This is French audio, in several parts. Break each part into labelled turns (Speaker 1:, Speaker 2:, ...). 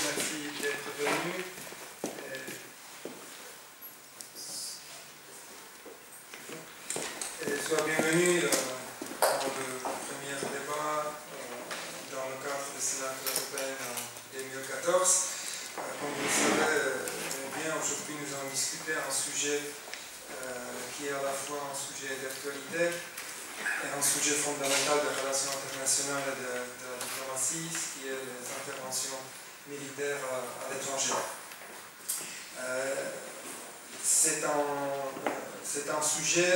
Speaker 1: merci d'être venu. Sois bienvenue dans le premier débat dans le cadre du Sénat européen en 2014. Comme vous le savez bien, aujourd'hui nous allons discuter un sujet qui est à la fois un sujet d'actualité et un sujet fondamental des relations internationales et de la diplomatie, ce qui est les interventions militaires à l'étranger. C'est un sujet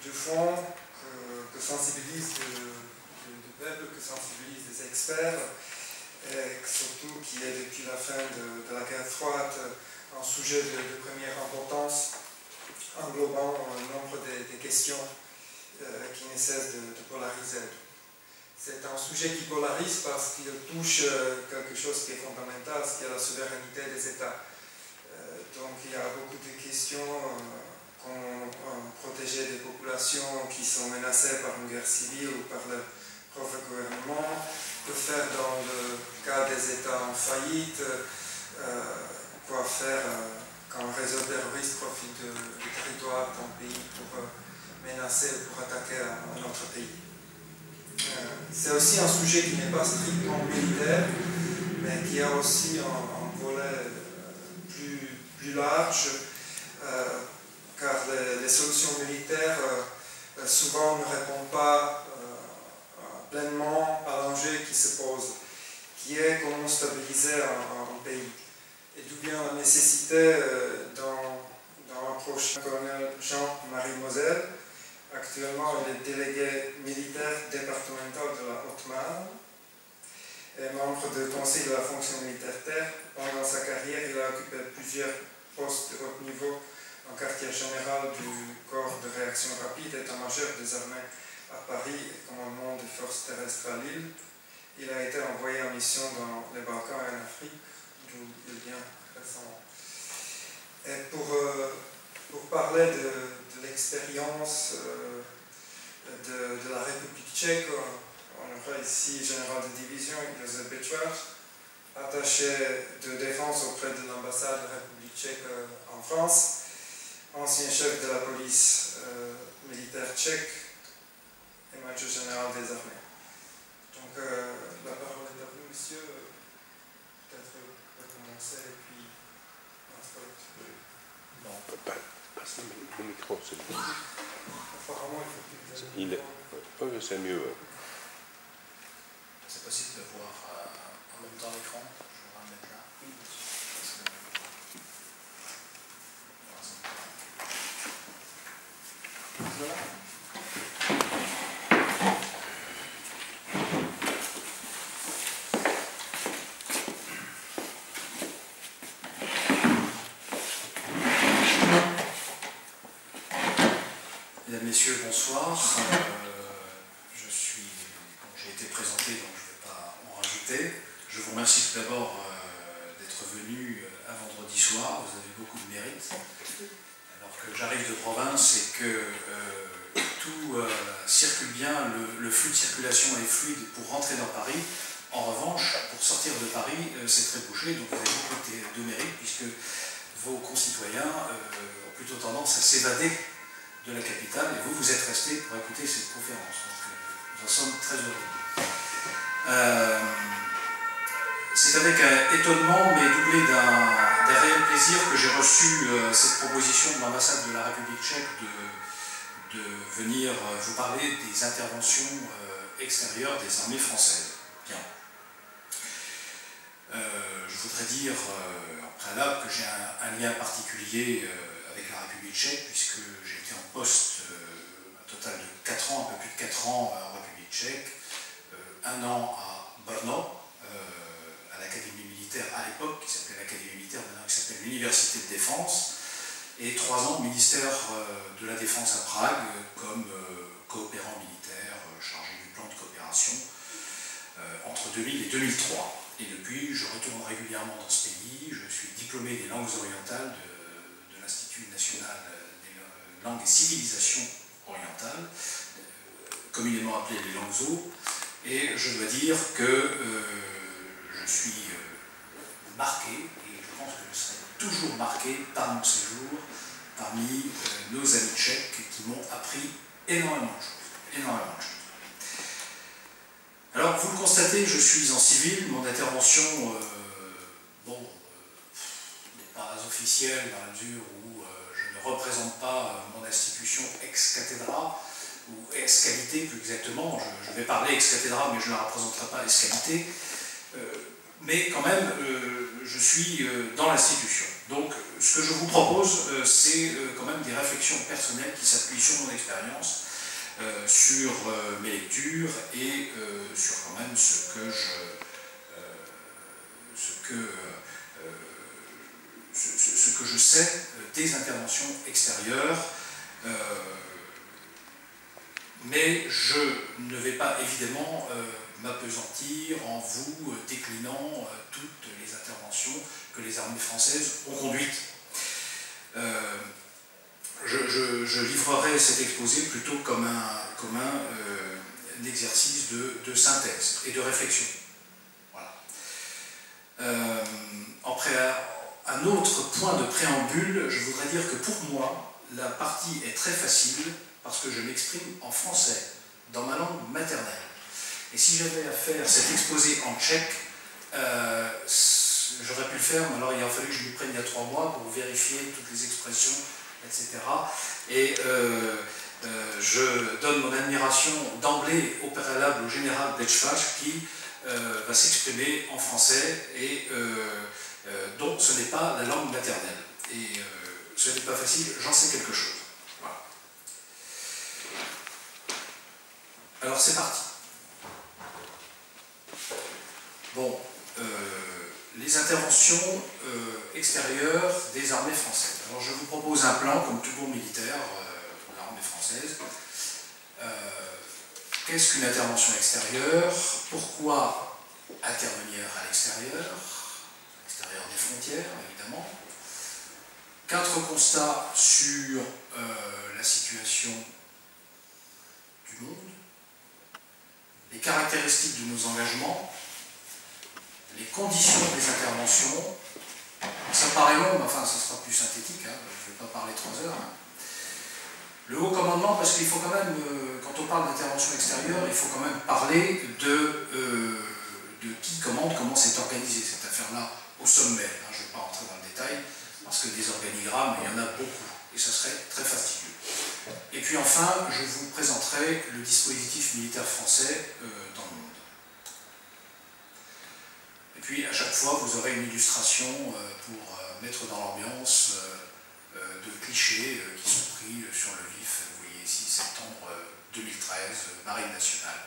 Speaker 1: de fond que sensibilise le peuple, que sensibilise les experts, et surtout qui est depuis la fin de la guerre froide un sujet de première importance, englobant un nombre de questions qui ne cessent de polariser. C'est un sujet qui polarise parce qu'il touche quelque chose qui est fondamental, ce qui est la souveraineté des États. Donc il y a beaucoup de questions, protéger des populations qui sont menacées par une guerre civile ou par leur propre gouvernement, que faire dans le cas des États en faillite, quoi faire quand un réseau terroriste profite du territoire d'un pays pour menacer ou pour attaquer un autre pays. C'est aussi un sujet qui n'est pas strictement militaire, mais qui a aussi un volet plus large, car les solutions militaires souvent ne répondent pas pleinement à l'enjeu qui se pose, qui est comment stabiliser un pays. Et d'où vient la nécessité dans l'approche du colonel Jean-Marie Moselle. Actuellement, il est délégué militaire départemental de la Haute-Marne et membre du conseil de la fonction militaire terre. Pendant sa carrière, il a occupé plusieurs postes de haut niveau en quartier général du corps de réaction rapide, état-major des armées à Paris et commandement des forces terrestres à Lille. Il a été envoyé en mission dans les Balkans et en Afrique, d'où il vient récemment. Et pour parler de l'expérience de la République tchèque, on aura ici général de division Josef Bečvář, attaché de défense auprès de l'ambassade de la République tchèque en France, ancien chef de la police militaire tchèque et major général des armées. Donc la parole est à vous, monsieur. Peut-être vous pouvez commencer et puis
Speaker 2: Passe le micro, c'est mieux.
Speaker 1: Apparemment, il faut que
Speaker 2: c'est mieux.
Speaker 3: C'est possible de voir en même temps l'écran. Je vais le mettre là. Voilà. Mesdames, Messieurs, bonsoir. J'ai été présenté, donc je ne vais pas en rajouter. Je vous remercie tout d'abord d'être venu un vendredi soir. Vous avez beaucoup de mérite. Alors que j'arrive de province et que tout circule bien, le flux de circulation est fluide pour rentrer dans Paris. En revanche, pour sortir de Paris, c'est très bouché, donc vous avez beaucoup de mérite puisque vos concitoyens ont plutôt tendance à s'évader de la capitale, et vous êtes restés pour écouter cette conférence. Donc, nous en sommes très heureux. C'est avec un étonnement, mais doublé d'un réel plaisir, que j'ai reçu cette proposition de l'ambassade de la République tchèque de venir vous parler des interventions extérieures des armées françaises. Bien. Je voudrais dire en préalable que j'ai un lien particulier avec la République tchèque, puisque j'ai été en poste un total de 4 ans, un peu plus de 4 ans en République tchèque, 1 an à Brno, à l'Académie militaire à l'époque, qui s'appelait l'Académie militaire, maintenant qui s'appelle l'Université de défense, et 3 ans au ministère de la Défense à Prague, comme coopérant militaire chargé du plan de coopération entre 2000 et 2003. Et depuis, je retourne régulièrement dans ce pays, je suis diplômé des langues orientales de l'Institut national des langues et civilisations orientales, communément appelé les langues O, et je dois dire que je je suis marqué, et je pense que je serai toujours marqué par mon séjour parmi nos amis tchèques qui m'ont appris énormément de choses. Énormément de choses. Alors, vous le constatez, je suis en civil, mon intervention n'est pas officielle dans la mesure où je ne représente pas mon institution ex cathedra, ou ex qualité plus exactement. Je vais parler ex cathedra, mais je ne la représenterai pas ex qualité. Mais quand même, je suis dans l'institution. Donc, ce que je vous propose, c'est quand même des réflexions personnelles qui s'appuient sur mon expérience, sur mes lectures et sur quand même ce que je sais des interventions extérieures. Mais je ne vais pas évidemment m'appesantir en vous déclinant toutes les interventions que les armées françaises ont conduites. Je livrerai cet exposé plutôt comme un exercice de synthèse et de réflexion. Voilà. Un autre point de préambule, je voudrais dire que pour moi, la partie est très facile parce que je m'exprime en français, dans ma langue maternelle. Et si j'avais à faire cet exposé en tchèque, j'aurais pu le faire, mais alors il a fallu que je m'y prenne il y a 3 mois pour vérifier toutes les expressions, etc. Et je donne mon admiration d'emblée au préalable au général Bletchfach qui va s'exprimer en français et dont ce n'est pas la langue maternelle. Et ce n'est pas facile, j'en sais quelque chose. Voilà. Alors c'est parti. Bon, les interventions extérieures des armées françaises. Alors je vous propose un plan, comme tout bon militaire de l'armée française. Qu'est-ce qu'une intervention extérieure? Pourquoi intervenir à l'extérieur des frontières, évidemment. 4 constats sur la situation du monde, les caractéristiques de nos engagements, les conditions des interventions. Ça paraît long, mais enfin, ça sera plus synthétique, hein, je ne vais pas parler 3 heures. Hein. Le haut commandement, parce qu'il faut quand même, quand on parle d'intervention extérieure, il faut quand même parler de qui commande, comment c'est organisé cette affaire-là au sommet. Hein, je ne vais pas rentrer dans le détail, parce que des organigrammes, il y en a beaucoup, et ça serait très fastidieux. Et puis enfin, je vous présenterai le dispositif militaire français dans le monde. Et puis à chaque fois, vous aurez une illustration pour mettre dans l'ambiance de clichés qui sont pris sur le vif. Vous voyez ici, septembre 2013, Marine nationale.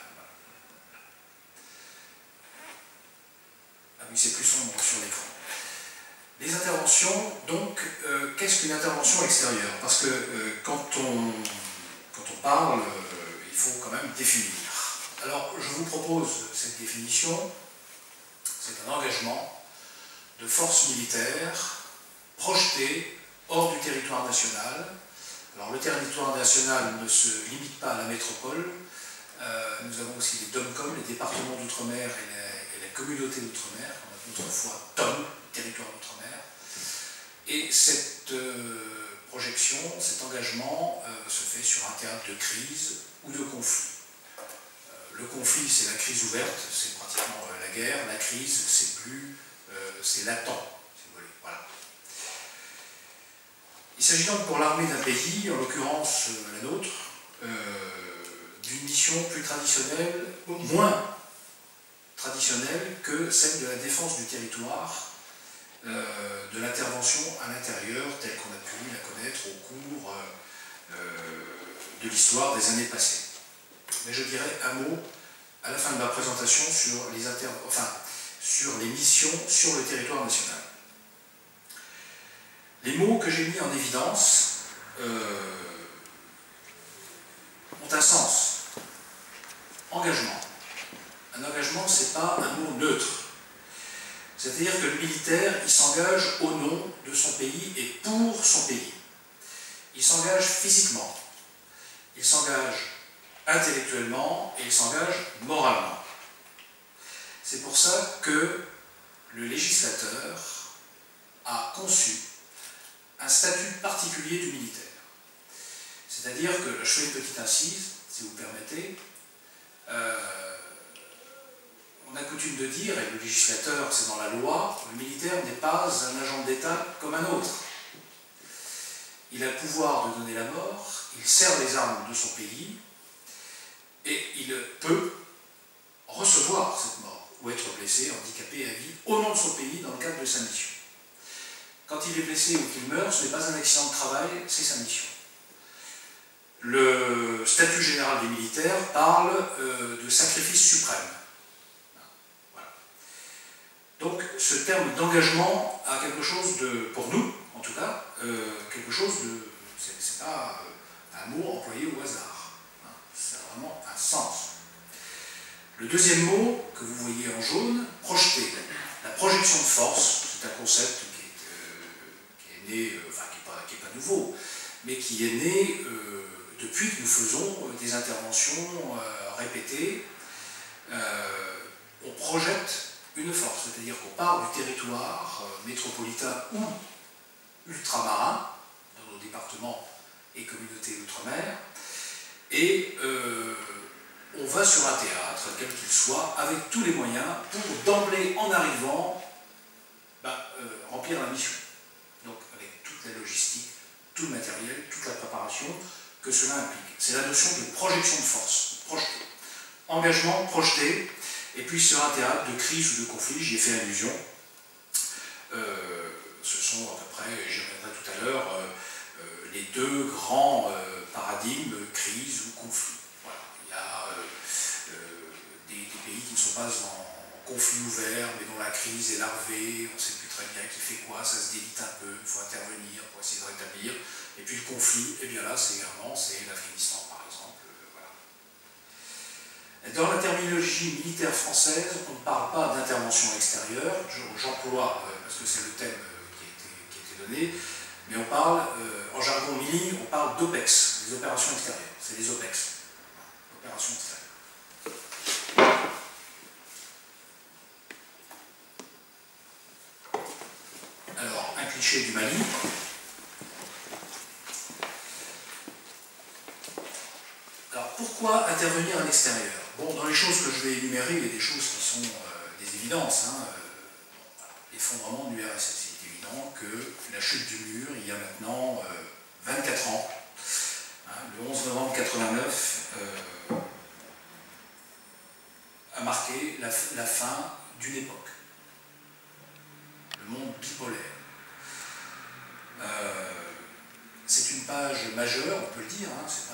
Speaker 3: Ah oui, c'est plus sombre sur l'écran. Les interventions, donc, qu'est-ce qu'une intervention extérieure? Parce que quand on parle, il faut quand même définir. Alors, je vous propose cette définition. C'est un engagement de forces militaires projetées hors du territoire national. Alors, le territoire national ne se limite pas à la métropole. Nous avons aussi les DOMCOM, les départements d'outre-mer et les communautés d'outre-mer, qu'on appelle autrefois TOM, territoire d'outre-mer. Et cette projection, cet engagement se fait sur un théâtre de crise ou de conflit. Le conflit, c'est la crise ouverte, c'est pratiquement la guerre. La crise, c'est latent, si vous voulez. Voilà. Il s'agit donc pour l'armée d'un pays, en l'occurrence la nôtre, d'une mission plus traditionnelle, moins traditionnelle que celle de la défense du territoire, de l'intervention à l'intérieur, telle qu'on a pu la connaître au cours de l'histoire des années passées. Mais je dirais un mot à la fin de ma présentation sur les missions sur le territoire national. Les mots que j'ai mis en évidence ont un sens. Engagement. Un engagement, ce n'est pas un mot neutre. C'est-à-dire que le militaire, il s'engage au nom de son pays et pour son pays. Il s'engage physiquement. Il s'engage intellectuellement et il s'engage moralement. C'est pour ça que le législateur a conçu un statut particulier du militaire. C'est-à-dire que, je fais une petite incise, si vous permettez, on a coutume de dire, et le législateur c'est dans la loi, le militaire n'est pas un agent d'État comme un autre. Il a le pouvoir de donner la mort, il sert les armes de son pays, et il peut recevoir cette mort, ou être blessé, handicapé à vie, au nom de son pays, dans le cadre de sa mission. Quand il est blessé ou qu'il meurt, ce n'est pas un accident de travail, c'est sa mission. Le statut général des militaires parle de sacrifice suprême. Voilà. Donc ce terme d'engagement a quelque chose de, pour nous en tout cas, quelque chose de, c'est pas un mot employé au hasard, hein, ça a vraiment un sens. Le deuxième mot que vous voyez en jaune, projeter. La projection de force, c'est un concept qui est né, enfin qui n'est pas nouveau, mais qui est né depuis que nous faisons des interventions répétées. On projette une force, c'est-à-dire qu'on part du territoire métropolitain ou ultramarin, dans nos départements et communautés d'outre-mer, et on va sur un théâtre, quel qu'il soit, avec tous les moyens pour d'emblée, en arrivant, remplir la mission. Donc avec toute la logistique, tout le matériel, toute la préparation que cela implique. C'est la notion de projection de force, projeter. Engagement, projeter, et puis sur un théâtre de crise ou de conflit, j'y ai fait allusion. Ce sont à peu près, j'y reviendrai tout à l'heure, les deux grands paradigmes, crise ou conflit. Voilà. Il y a des pays qui ne sont pas en conflit ouvert, mais dont la crise est larvée, on ne sait plus très bien qui fait quoi, ça se délite un peu, il faut intervenir pour essayer de rétablir. Et puis le conflit, et bien là, c'est l'Afghanistan, par exemple. Voilà. Dans la terminologie militaire française, on ne parle pas d'intervention extérieure, j'emploie, parce que c'est le thème qui a été donné, mais on parle, en jargon mili, on parle d'OPEX, les opérations extérieures. C'est les OPEX, opérations extérieures. Alors, un cliché du Mali. Alors, pourquoi intervenir à l'extérieur? Bon, dans les choses que je vais énumérer, il y a des choses qui sont des évidences. Hein. L'effondrement du RSS, c'est évident que la chute du mur, il y a maintenant 24 ans, hein, le 11 novembre 89, a marqué la fin d'une époque. Le monde bipolaire. C'est une page majeure, on peut le dire, hein, c'est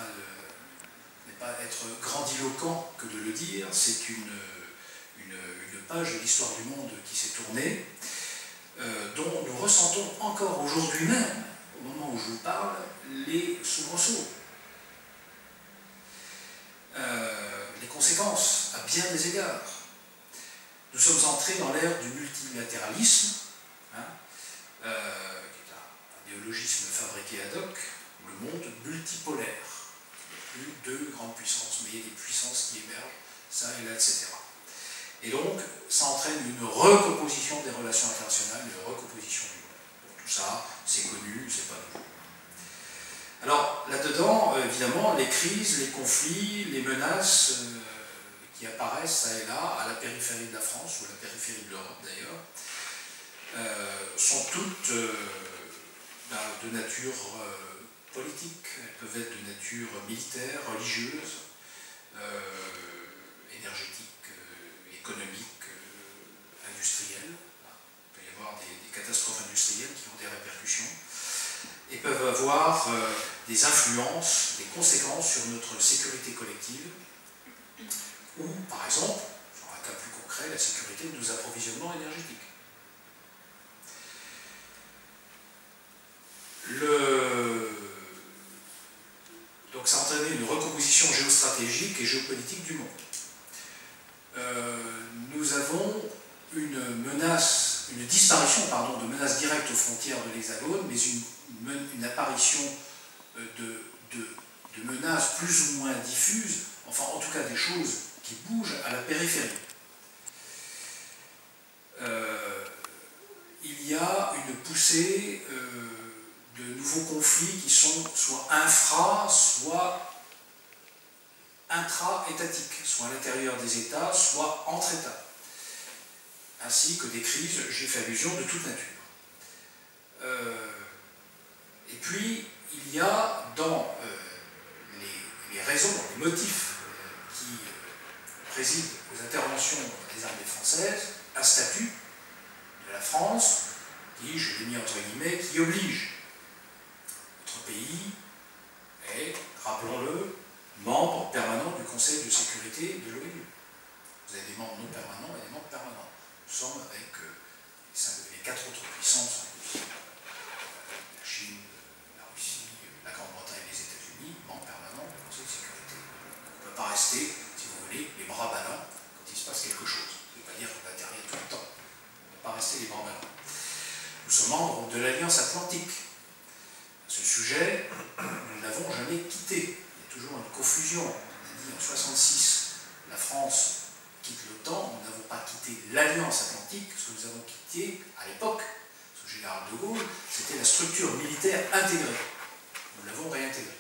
Speaker 3: pas être grandiloquent que de le dire, c'est une page de l'histoire du monde qui s'est tournée, dont nous ressentons encore aujourd'hui même, au moment où je vous parle, les soubresauts, les conséquences à bien des égards. Nous sommes entrés dans l'ère du multilatéralisme, hein, qui est un néologisme fabriqué ad hoc, où le monde multipolaire. Il n'y a plus deux grandes puissances, mais il y a des puissances qui émergent, ça et là, etc. Et donc, ça entraîne une recomposition des relations internationales, une recomposition du monde. Tout ça, c'est connu, c'est pas nouveau. Alors, là-dedans, évidemment, les crises, les conflits, les menaces qui apparaissent ça et là, à la périphérie de la France, ou à la périphérie de l'Europe d'ailleurs, sont toutes de nature politique, elles peuvent être de nature militaire, religieuse, énergétique, économique, industrielle. Il peut y avoir des catastrophes industrielles qui ont des répercussions et peuvent avoir des influences, des conséquences sur notre sécurité collective ou, par exemple, sur un cas plus concret, la sécurité de nos approvisionnements énergétiques. Donc ça a entraîné une recomposition géostratégique et géopolitique du monde. Nous avons une disparition de menaces directes aux frontières de l'Hexagone, mais une apparition de menaces plus ou moins diffuses, enfin en tout cas des choses qui bougent à la périphérie. pousser de nouveaux conflits qui sont soit infra, soit intra-étatiques, soit à l'intérieur des États, soit entre États, ainsi que des crises, j'ai fait allusion, de toute nature. Et puis, il y a dans les raisons, les motifs qui président aux interventions des armées françaises, un statut de la France qui, je l'ai mis entre guillemets, qui oblige notre pays est, rappelons-le, membre permanent du Conseil de sécurité de l'ONU. Vous avez des membres non permanents et des membres permanents. Nous sommes avec les 4 autres puissances, la Chine, la Russie, la Grande-Bretagne et les États-Unis, membres permanents du Conseil de sécurité. On ne peut pas rester, si vous voulez, les bras ballants quand il se passe quelque chose. Ça ne veut pas dire qu'on va intervenir tout le temps. On ne peut pas rester les bras ballants. Nous sommes membres de l'Alliance Atlantique. Ce sujet, nous ne l'avons jamais quitté. Il y a toujours une confusion. On a dit en 1966, la France quitte l'OTAN, nous n'avons pas quitté l'Alliance Atlantique. Ce que nous avons quitté à l'époque, sous le général de Gaulle, c'était la structure militaire intégrée. Nous l'avons réintégrée.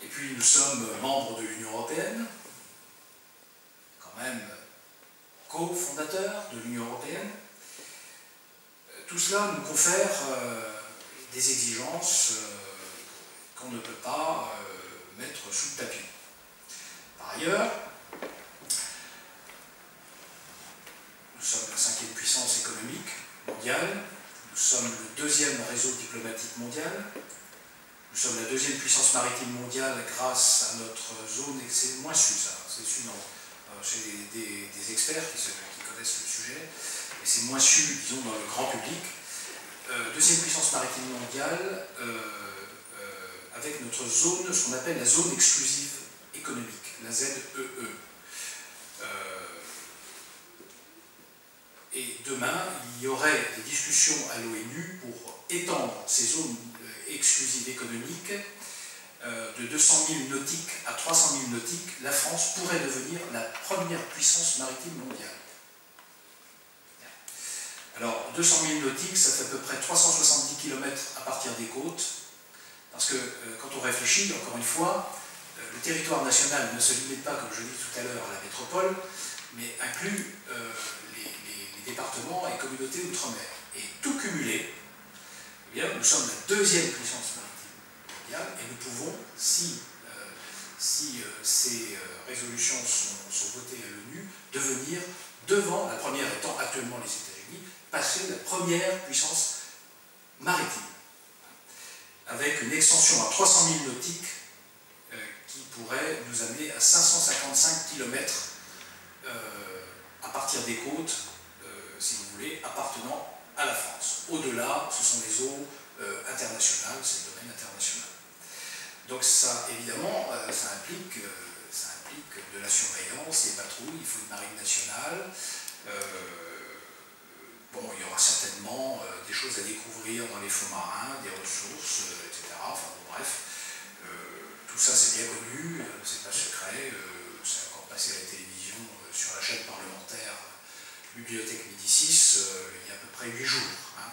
Speaker 3: Et puis nous sommes membres de l'Union européenne, quand même cofondateurs de l'Union européenne. Tout cela nous confère des exigences qu'on ne peut pas mettre sous le tapis. Par ailleurs, nous sommes la 5e puissance économique mondiale, nous sommes le 2e réseau diplomatique mondial, nous sommes la 2e puissance maritime mondiale grâce à notre zone, et c'est moins su ça, c'est su chez des experts qui connaissent le sujet, et c'est moins su, disons, dans le grand public. 2e puissance maritime mondiale, avec notre zone, ce qu'on appelle la zone exclusive économique, la ZEE. Et demain, il y aurait des discussions à l'ONU pour étendre ces zones exclusives économiques de 200 000 nautiques à 300 000 nautiques. La France pourrait devenir la première puissance maritime mondiale. Alors, 200 000 nautiques, ça fait à peu près 370 km à partir des côtes, parce que quand on réfléchit, encore une fois, le territoire national ne se limite pas, comme je l'ai dit tout à l'heure, à la métropole, mais inclut les départements et communautés outre-mer. Et tout cumulé, eh bien, nous sommes la 2e puissance maritime mondiale, et nous pouvons, si ces résolutions sont votées à l'ONU, devenir, devant, la première étant actuellement les États-Unis, passer la première puissance maritime, avec une extension à 300 000 nautiques qui pourrait nous amener à 555 km à partir des côtes, si vous voulez, appartenant à la France. Au-delà, ce sont les eaux internationales, c'est le domaine international. Donc ça, évidemment, ça implique de la surveillance, des patrouilles, il faut une marine nationale. Bon, il y aura certainement des choses à découvrir dans les fonds marins, des ressources, etc. Enfin, bon, bref, tout ça c'est bien connu, c'est pas secret, c'est encore passé à la télévision sur la chaîne parlementaire Bibliothèque Médicis il y a à peu près 8 jours. Hein,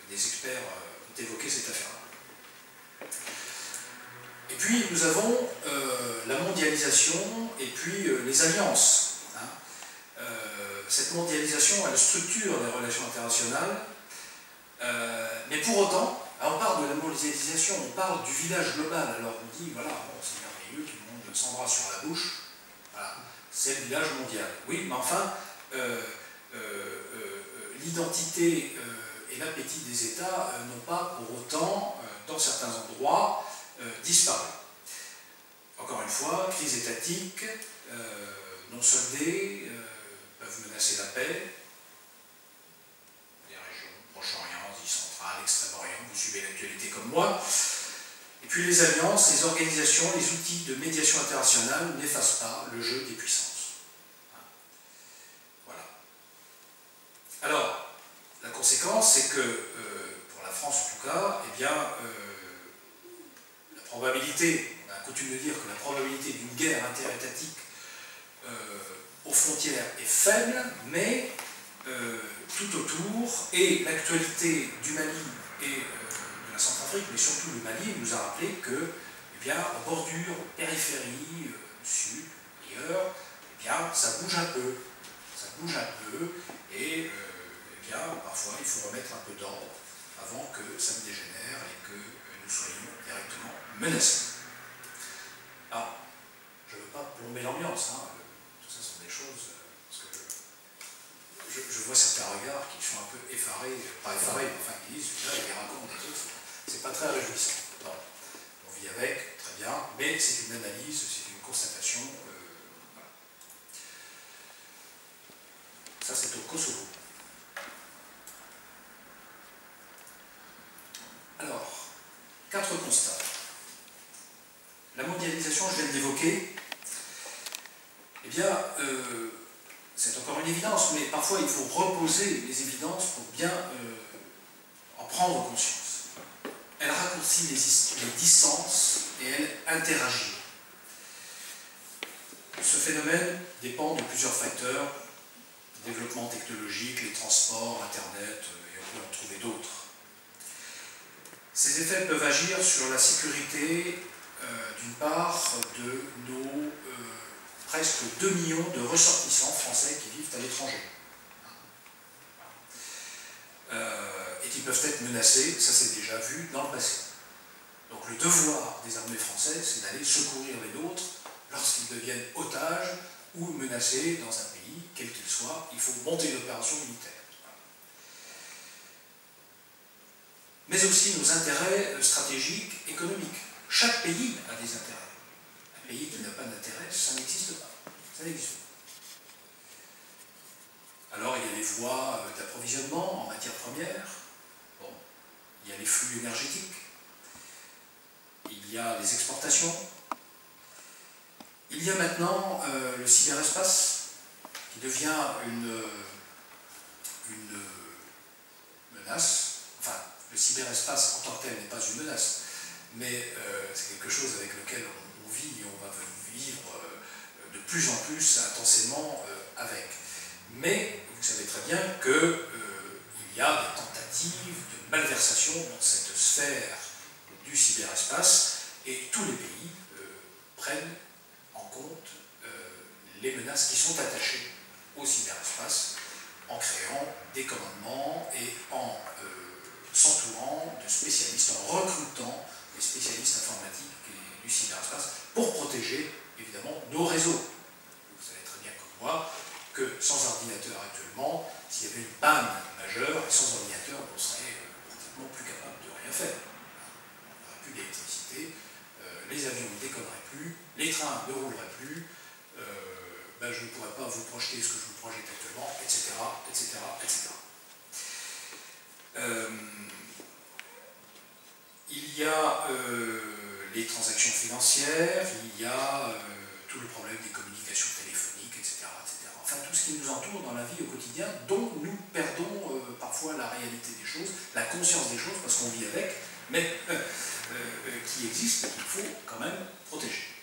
Speaker 3: des experts ont évoqué cette affaire-là. Et puis nous avons la mondialisation et puis les alliances. Cette mondialisation, elle structure les relations internationales, mais pour autant, on parle de la mondialisation, on parle du village global. Alors on dit, voilà, bon, c'est merveilleux, tout le monde s'embrasse sur la bouche, voilà, c'est le village mondial. Oui, mais enfin, l'identité et l'appétit des États n'ont pas pour autant, dans certains endroits, disparu. Encore une fois, crise étatique, non soldée, peuvent menacer la paix, des régions Proche-Orient, Asie centrale, Extrême-Orient, vous suivez l'actualité comme moi. Et puis les alliances, les organisations, les outils de médiation internationale n'effacent pas le jeu des puissances. Voilà. Alors, la conséquence, c'est que, pour la France en tout cas, eh bien, la probabilité, on a coutume de dire que la probabilité d'une guerre interétatique aux frontières est faible, mais tout autour, et l'actualité du Mali et de la Centrafrique, mais surtout du Mali, nous a rappelé que, eh bien, en bordure, périphérie, sud, ailleurs, eh bien, ça bouge un peu. Ça bouge un peu, et eh bien, parfois, il faut remettre un peu d'ordre avant que ça ne dégénère et que nous soyons directement menacés. Alors, je ne veux pas plomber l'ambiance, hein. Tout ça sont des choses, parce que je vois certains regards qui sont un peu effarés, pas effarés, mais enfin qui disent, là, il raconte des trucs, c'est pas très réjouissant. Non. On vit avec, très bien, mais c'est une analyse, c'est une constatation. Voilà. Ça, c'est au Kosovo. Alors, 4 constats. La mondialisation, je viens de l'évoquer, eh bien, c'est encore une évidence, mais parfois il faut reposer les évidences pour bien en prendre conscience. Elle raccourcit les distances et elle interagit. Ce phénomène dépend de plusieurs facteurs, le développement technologique, les transports, Internet, et on peut en trouver d'autres. Ces effets peuvent agir sur la sécurité, d'une part, de nos presque 2 millions de ressortissants français qui vivent à l'étranger. Et qui peuvent être menacés, ça s'est déjà vu dans le passé. Donc le devoir des armées françaises, c'est d'aller secourir les nôtres lorsqu'ils deviennent otages ou menacés dans un pays, quel qu'il soit. Il faut monter une opération militaire. Mais aussi nos intérêts stratégiques, économiques. Chaque pays a des intérêts. Un pays qui n'a pas d'intérêt, ça n'existe pas. Ça n'existe pas. Alors, il y a les voies d'approvisionnement en matières premières. Bon. Il y a les flux énergétiques. Il y a les exportations. Il y a maintenant le cyberespace, qui devient une menace. Enfin, le cyberespace en tant que tel n'est pas une menace, mais c'est quelque chose avec lequel on vit et on va vivre de plus en plus intensément avec. Mais vous savez très bien qu'il y a des tentatives de malversation dans cette sphère du cyberespace, et tous les pays prennent en compte les menaces qui sont attachées au cyberespace en créant des commandements et en s'entourant de spécialistes, en recrutant des spécialistes informatiques et du cyberespace pour protéger évidemment nos réseaux. Vous savez très bien comme moi que sans ordinateur actuellement, s'il y avait une panne majeure, sans ordinateur, on serait pratiquement plus capable de rien faire. On n'aurait plus d'électricité, les avions ne décolleraient plus, les trains ne rouleraient plus, je ne pourrais pas vous projeter ce que je vous projette actuellement, etc., etc., etc. Il y a les transactions financières, il y a tout le problème des communications téléphoniques, etc., etc. Enfin, tout ce qui nous entoure dans la vie au quotidien, dont nous perdons parfois la réalité des choses, la conscience des choses, parce qu'on vit avec, mais qui existe et qu'il faut quand même protéger.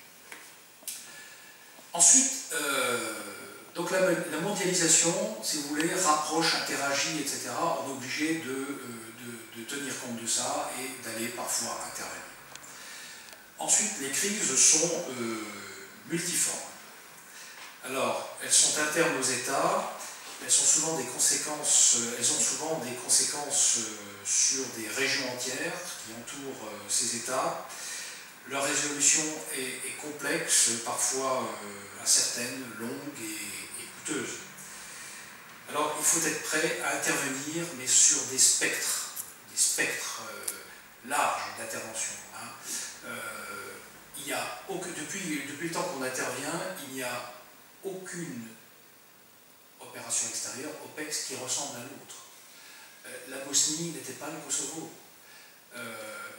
Speaker 3: Ensuite, donc la mondialisation, si vous voulez, rapproche, interagit, etc. On est obligé de tenir compte de ça et d'aller parfois intervenir. Ensuite, les crises sont multiformes. Alors, elles sont internes aux États, elles ont souvent des conséquences sur des régions entières qui entourent ces États. Leur résolution est complexe, parfois incertaine, longue et coûteuse. Alors, il faut être prêt à intervenir, mais sur des spectres larges d'intervention. Hein. Il y a depuis le temps qu'on intervient, il n'y a aucune opération extérieure, OPEX, qui ressemble à l'autre. La Bosnie n'était pas le Kosovo.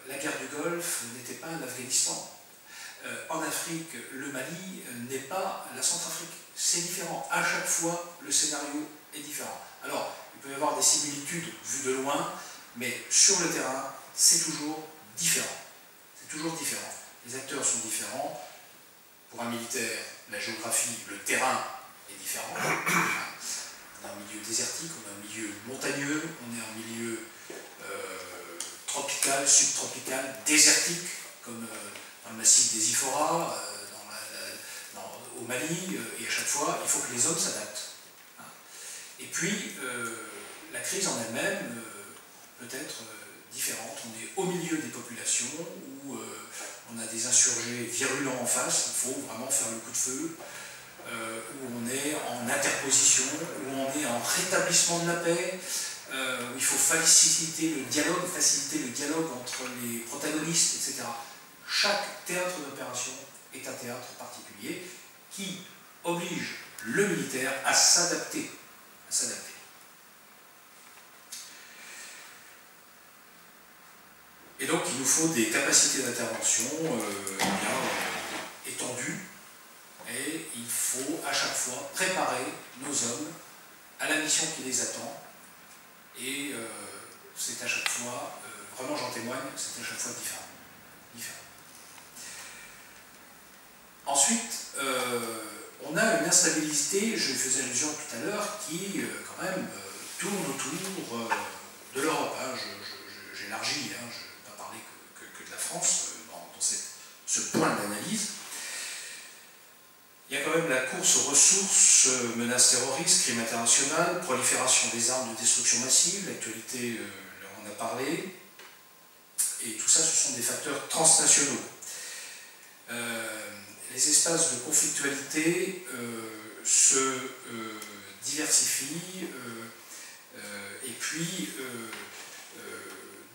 Speaker 3: La guerre du Golfe n'était pas l'Afghanistan. En Afrique, le Mali n'est pas la Centrafrique. C'est différent. À chaque fois, le scénario est différent. Alors, il peut y avoir des similitudes vues de loin, mais sur le terrain, c'est toujours différent. C'est toujours différent. Les acteurs sont différents. Pour un militaire, la géographie, le terrain est différent. On est en milieu désertique, on est en milieu montagneux, on est en milieu tropical, subtropical, désertique, comme dans le massif des Iphoras, au Mali, et à chaque fois, il faut que les zones s'adaptent. Et puis, la crise en elle-même peut être différente. On est au milieu des populations où on a des insurgés virulents en face, il faut vraiment faire le coup de feu, où on est en interposition, où on est en rétablissement de la paix, où il faut faciliter le dialogue entre les protagonistes, etc. Chaque théâtre d'opération est un théâtre particulier qui oblige le militaire à s'adapter. Et donc il nous faut des capacités d'intervention bien étendues, et il faut à chaque fois préparer nos hommes à la mission qui les attend, et c'est à chaque fois, vraiment j'en témoigne, c'est à chaque fois différent. Ensuite, on a une instabilité, je faisais allusion tout à l'heure, qui quand même tourne autour de l'Europe. Hein. J'élargis, hein, je ne vais pas parler que de la France dans ce point d'analyse. Il y a quand même la course aux ressources, menaces terroristes, crime international, prolifération des armes de destruction massive, l'actualité, on en a parlé, et tout ça, ce sont des facteurs transnationaux. Les espaces de conflictualité se diversifient, et puis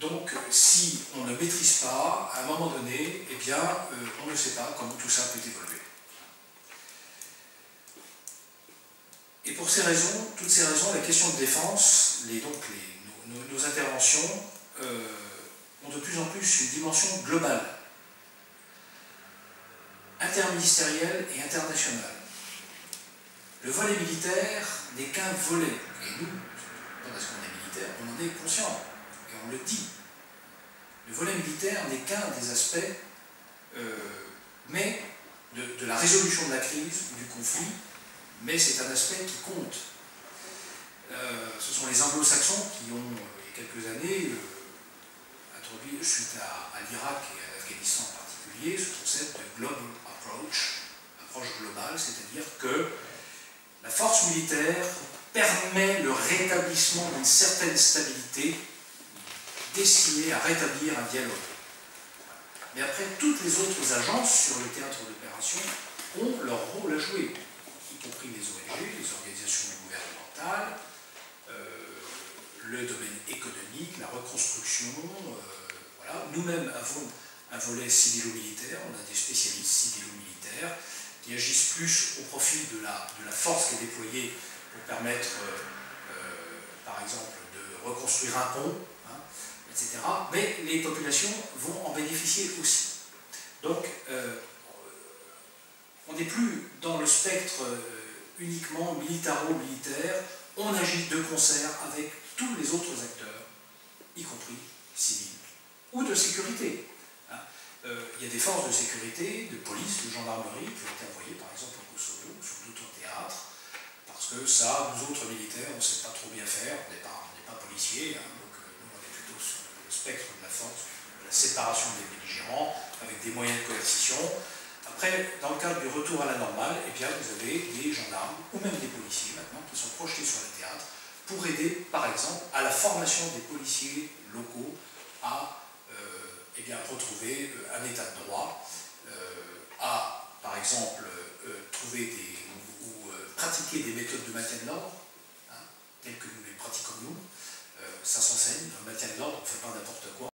Speaker 3: donc si on ne maîtrise pas, à un moment donné, eh bien, on ne sait pas comment tout ça peut évoluer. Et pour ces raisons, toutes ces raisons, la question de défense, nos interventions ont de plus en plus une dimension globale, interministérielle et internationale. Le volet militaire n'est qu'un volet, et nous, pas parce qu'on est militaire, on en est conscient, et on le dit. Le volet militaire n'est qu'un des aspects mais de la résolution de la crise ou du conflit, mais c'est un aspect qui compte. Ce sont les anglo-saxons qui ont, il y a quelques années, introduit, suite à l'Irak et à l'Afghanistan en particulier, ce concept de global approche globale, c'est-à-dire que la force militaire permet le rétablissement d'une certaine stabilité destinée à rétablir un dialogue. Mais après, toutes les autres agences sur le théâtre d'opération ont leur rôle à jouer, y compris les ONG, les organisations gouvernementales, le domaine économique, la reconstruction. Voilà. Nous-mêmes avons un volet civilo-militaire, on a des spécialistes civilo-militaires qui agissent plus au profit de la force qui est déployée pour permettre, par exemple, de reconstruire un pont, hein, etc. Mais les populations vont en bénéficier aussi. Donc, on n'est plus dans le spectre uniquement militaro-militaire, on agit de concert avec tous les autres acteurs, y compris civils, ou de sécurité. Il y a des forces de sécurité, de police, de gendarmerie qui ont été envoyées par exemple au Kosovo, sur d'autres théâtres, parce que ça, nous autres militaires, on ne sait pas trop bien faire, on n'est pas policiers, hein, donc nous on est plutôt sur le spectre de la force, de la séparation des belligérants, avec des moyens de coercition. Après, dans le cadre du retour à la normale, eh bien, vous avez des gendarmes, ou même des policiers maintenant, qui sont projetés sur le théâtre, pour aider, par exemple, à la formation des policiers locaux à eh bien, retrouver un état de droit, à, par exemple, trouver ou pratiquer des méthodes de maintien de l'ordre, hein, telles que nous les pratiquons nous. Ça s'enseigne, le maintien de l'ordre, on ne fait pas n'importe quoi,